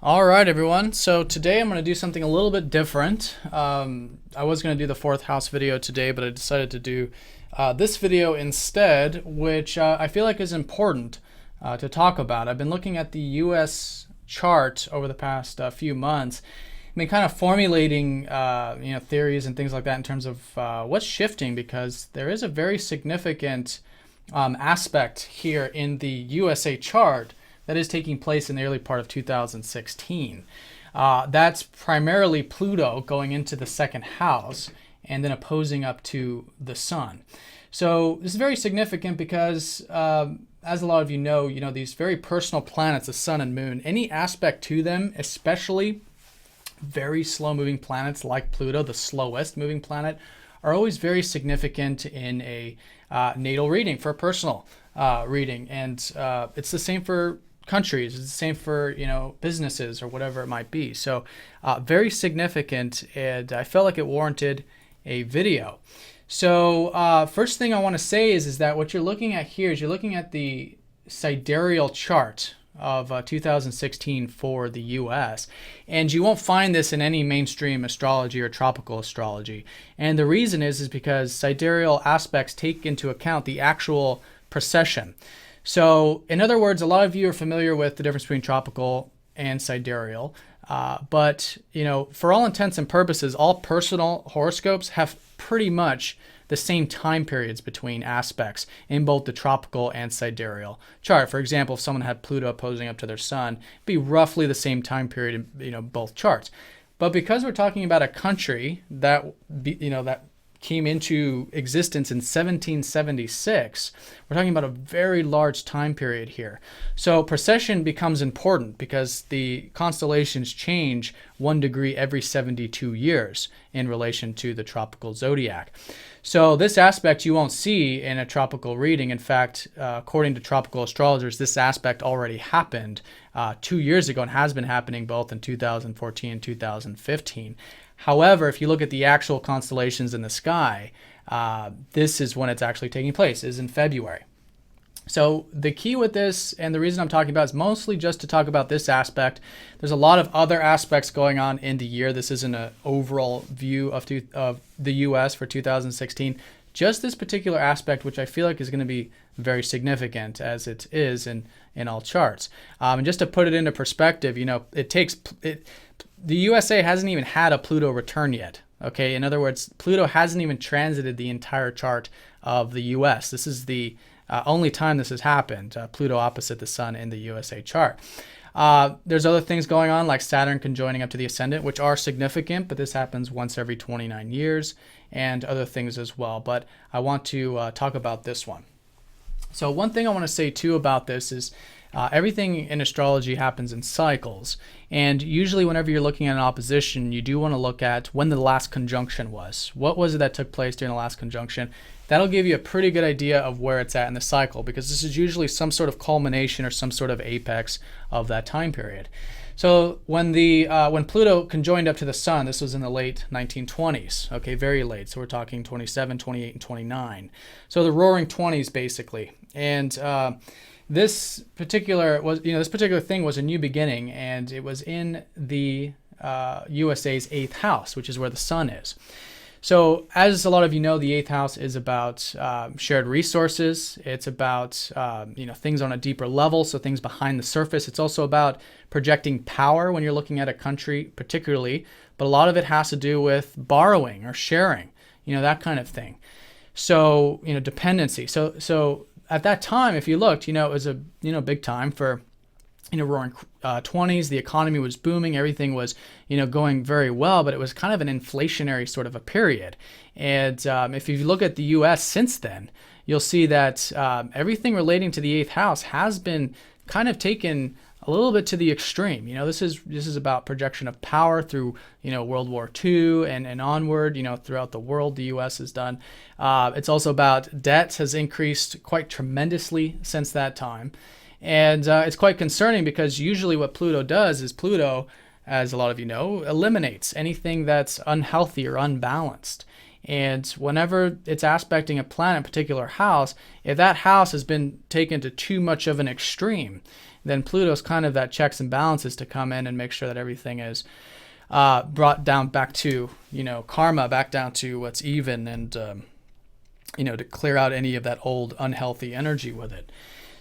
All right, everyone. So today I'm going to do something a little bit different. I was going to do the fourth house video today, but I decided to do this video instead, which I feel like is important to talk about. I've been looking at the U.S. chart over the past few months. I've been kind of formulating theories and things like that in terms of what's shifting, because there is a very significant aspect here in the USA chart that is taking place in the early part of 2016. That's primarily Pluto going into the second house and then opposing up to the sun. So this is very significant because, as a lot of you know, these very personal planets, the sun and moon, any aspect to them, especially very slow moving planets like Pluto, the slowest moving planet, are always very significant in a natal reading, for a personal reading. And it's the same for countries, it's the same for businesses or whatever it might be. So very significant, and I felt like it warranted a video. So first thing I want to say is that what you're looking at here is you're looking at the sidereal chart of 2016 for the US, and you won't find this in any mainstream astrology or tropical astrology. And the reason is because sidereal aspects take into account the actual precession. So in other words, a lot of you are familiar with the difference between tropical and sidereal, but for all intents and purposes, all personal horoscopes have pretty much the same time periods between aspects in both the tropical and sidereal chart. For example, if someone had Pluto opposing up to their sun, it'd be roughly the same time period in both charts. But because we're talking about a country that that came into existence in 1776, we're talking about a very large time period here. So precession becomes important because the constellations change 1 degree every 72 years in relation to the tropical zodiac. So this aspect you won't see in a tropical reading. In fact, according to tropical astrologers, this aspect already happened 2 years ago and has been happening both in 2014 and 2015. However, if you look at the actual constellations in the sky, this is when it's actually taking place, is in February. So the key with this, and the reason I'm talking about, is mostly just to talk about this aspect. There's a lot of other aspects going on in the year. This isn't an overall view of the U.S. for 2016. Just this particular aspect, which I feel like is going to be very significant, as it is in all charts. And just to put it into perspective, the USA hasn't even had a Pluto return yet. Okay, in other words, Pluto hasn't even transited the entire chart of the US. This is the only time this has happened, Pluto opposite the sun in the USA chart. There's other things going on, like Saturn conjoining up to the ascendant, which are significant, but this happens once every 29 years, and other things as well. But I want to talk about this one. So one thing I want to say too about this is everything in astrology happens in cycles, and usually whenever you're looking at an opposition, you do want to look at when the last conjunction was. What was it that took place during the last conjunction? That'll give you a pretty good idea of where it's at in the cycle, because this is usually some sort of culmination or some sort of apex of that time period. So when Pluto conjoined up to the sun, this was in the late 1920s, okay, very late. So we're talking 27, 28, and 29. So the roaring 20s, basically. And this particular thing was a new beginning, and it was in the USA's 8th house, which is where the sun is. So as a lot of you know, the 8th house is about shared resources. It's about things on a deeper level, so things behind the surface. It's also about projecting power when you're looking at a country particularly, but a lot of it has to do with borrowing or sharing, that kind of thing. So, dependency. So at that time, if you looked, it was a big time for roaring 20s. The economy was booming. Everything was, going very well, but it was kind of an inflationary sort of a period. And if you look at the U.S. since then, you'll see that everything relating to the 8th house has been kind of taken a little bit to the extreme. This is about projection of power through, World War II and onward, throughout the world, the U.S. has done. It's also about debt has increased quite tremendously since that time. And it's quite concerning, because usually what Pluto does is Pluto, as a lot of you know, eliminates anything that's unhealthy or unbalanced. And whenever it's aspecting a planet, a particular house, if that house has been taken to too much of an extreme, then Pluto's kind of that checks and balances to come in and make sure that everything is brought down back to, karma, back down to what's even, and, to clear out any of that old unhealthy energy with it.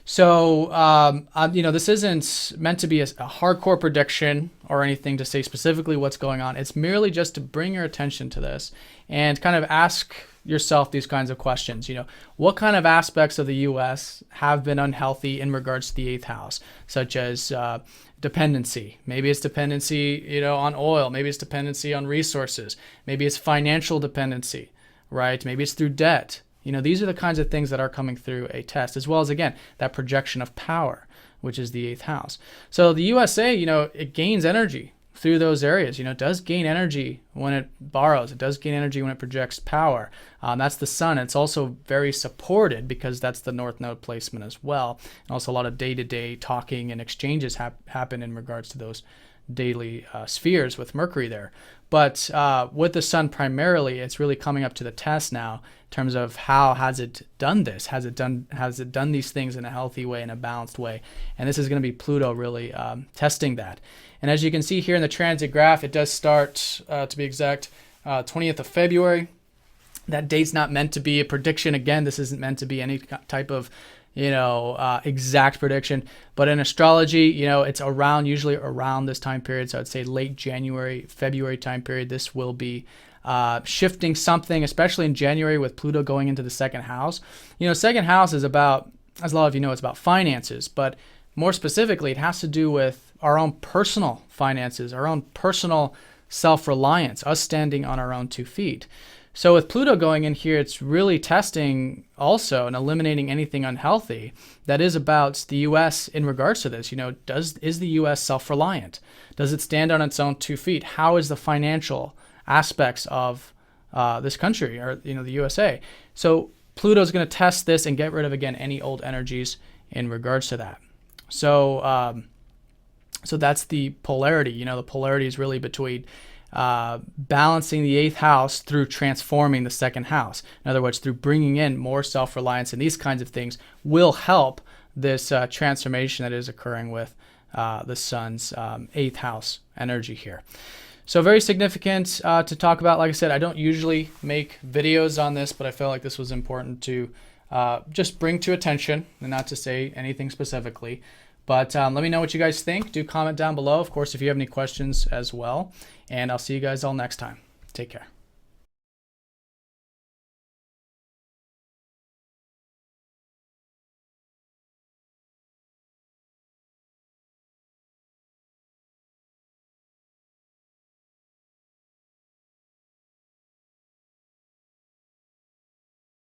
So, this isn't meant to be a hardcore prediction or anything to say specifically what's going on. It's merely just to bring your attention to this and kind of ask yourself these kinds of questions. What kind of aspects of the U.S. have been unhealthy in regards to the 8th house, such as dependency. Maybe it's dependency, on oil. Maybe it's dependency on resources. Maybe it's financial dependency, right? Maybe it's through debt. These are the kinds of things that are coming through a test, as well as, again, that projection of power, which is the 8th house. So the USA, it gains energy through those areas. It does gain energy when it borrows. It does gain energy when it projects power. That's the sun. It's also very supported because that's the North Node placement as well. And also a lot of day-to-day talking and exchanges happen in regards to those daily spheres with Mercury there. But with the sun primarily, it's really coming up to the test now in terms of how has it done this? Has it done these things in a healthy way, in a balanced way? And this is going to be Pluto really testing that. And as you can see here in the transit graph, it does start, to be exact, 20th of February. That date's not meant to be a prediction. Again, this isn't meant to be any type of exact prediction, but in astrology, it's usually around this time period. So I'd say late January, February time period. This will be shifting something, especially in January with Pluto going into the 2nd house. Second house is about, as a lot of you know, it's about finances, but more specifically, it has to do with our own personal finances, our own personal self-reliance, us standing on our own 2 feet. So with Pluto going in here, it's really testing also and eliminating anything unhealthy that is about the U.S. in regards to this. Is the U.S. self-reliant? Does it stand on its own 2 feet? How is the financial aspects of this country, or the USA? So Pluto's going to test this and get rid of, again, any old energies in regards to that. So so that's the polarity. The polarity is really between balancing the 8th house through transforming the 2nd house. In other words, through bringing in more self-reliance, and these kinds of things will help this transformation that is occurring with the sun's 8th house energy here. So very significant to talk about. Like I said, I don't usually make videos on this, but I felt like this was important to just bring to attention, and not to say anything specifically. But let me know what you guys think. Do comment down below, of course, if you have any questions as well. And I'll see you guys all next time. Take care.